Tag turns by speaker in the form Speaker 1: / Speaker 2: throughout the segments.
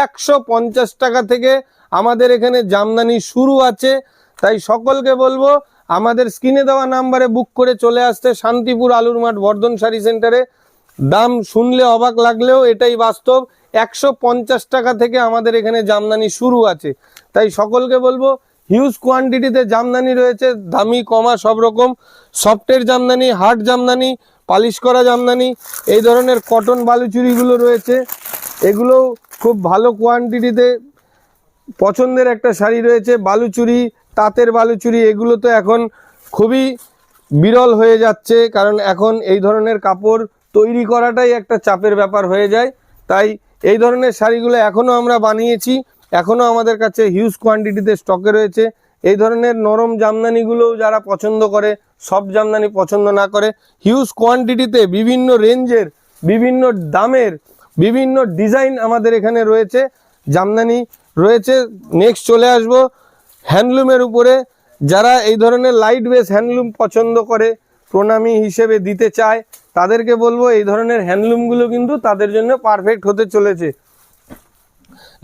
Speaker 1: 150 টাকা থেকে আমাদের এখানে জামদানি শুরু আছে। তাই সকলকে বলবো আমাদের স্ক্রিনে দেওয়া নাম্বারে বুক করে চলে আসতে শান্তিপুর আলুর মাঠ বর্ধন শাড়ি সেন্টারে। দাম শুনলে অবাক লাগলেও এটাই বাস্তব, 150 টাকা থেকে আমাদের এখানে জামদানি শুরু আছে। তাই সকলকে বলবো হিউজ কোয়ান্টিটিতে জামদানি রয়েছে, দামি কমা সব রকম, সফটের জামদানি, হার্ড জামদানি, পালিশ করা জামদানি, এই ধরনের কটন বালুচুরিগুলো রয়েছে, এগুলোও খুব ভালো কোয়ান্টিটিতে পছন্দের একটা শাড়ি রয়েছে। বালুচুরি, তাঁতের বালুচুরি, এগুলো তো এখন খুবই বিরল হয়ে যাচ্ছে, কারণ এখন এই ধরনের কাপড় তৈরি করাটাই একটা চাপের ব্যাপার হয়ে যায়। তাই এই ধরনের শাড়িগুলো এখনও আমরা বানিয়েছি, এখনও আমাদের কাছে হিউজ কোয়ান্টিটিতে স্টকে রয়েছে। এই ধরনের নরম জামদানিগুলোও যারা পছন্দ করে, সব জামদানি পছন্দ না করে, হিউজ কোয়ান্টিটিতে বিভিন্ন রেঞ্জের, বিভিন্ন দামের, বিভিন্ন ডিজাইন আমাদের এখানে রয়েছে, জামদানি রয়েছে। নেক্সট চলে আসবো হ্যান্ডলুমের উপরে। যারা এই ধরনের লাইট বেস হ্যান্ডলুম পছন্দ করে, প্রণামী হিসেবে দিতে চায়, তাদেরকে বলবো এই ধরনের হ্যান্ডলুমগুলো কিন্তু তাদের জন্য পারফেক্ট হতে চলেছে।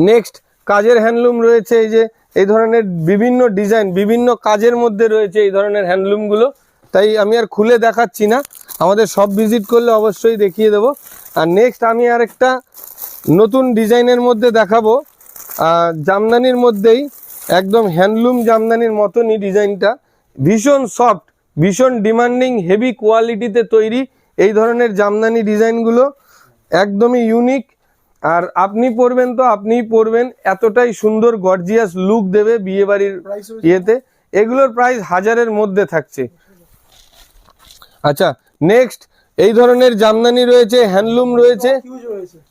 Speaker 1: নেক্সট কাজের হ্যান্ডলুম রয়েছে, এই যে এই ধরনের বিভিন্ন ডিজাইন, বিভিন্ন কাজের মধ্যে রয়েছে এই ধরনের হ্যান্ডলুমগুলো। তাই আমি আর খুলে দেখাচ্ছি না, আমাদের সব ভিজিট করলে অবশ্যই দেখিয়ে দেবো। আর নেক্সট আমি আরেকটা নতুন ডিজাইনের মধ্যে দেখাবো, জামদানির মধ্যেই একদম হ্যান্ডলুম জামদানির মতনই ডিজাইনটা, ভীষণ সফট, ভীষণ ডিমান্ডিং, হেভি কোয়ালিটিতে তৈরি এই ধরনের জামদানি ডিজাইনগুলো একদমই ইউনিক। আর আপনি পরবেন তো আপনিই পরবেন, এতটাই সুন্দর গর্জিয়াস লুক দেবে বিয়েবাড়ির ইয়েতে। এগুলোর প্রাইস 1000-এর মধ্যে থাকছে। আচ্ছা, নেক্সট এই ধরনের জামদানি রয়েছে, হ্যান্ডলুম রয়েছে,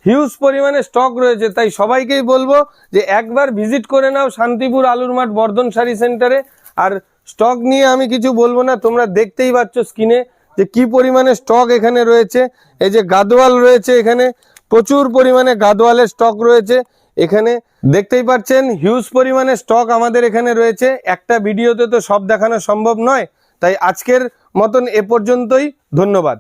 Speaker 1: হিউজ পরিমাণে স্টক রয়েছে। তাই সবাইকেই বলবো যে একবার ভিজিট করে নাও শান্তিপুর আলুর মাঠ বর্ধন শাড়ি সেন্টারে। আর স্টক নিয়ে আমি কিছু বলবো না, তোমরা দেখতেই পাচ্ছ স্ক্রিনে যে কি পরিমাণে স্টক এখানে রয়েছে। এই যে গাদোয়াল রয়েছে, এখানে প্রচুর পরিমাণে গাদোয়ালের স্টক রয়েছে, এখানে দেখতেই পাচ্ছেন হিউজ পরিমাণে স্টক আমাদের এখানে রয়েছে। একটা ভিডিওতে তো সব দেখানো সম্ভব নয়, তাই আজকের মতন এ পর্যন্তই, ধন্যবাদ।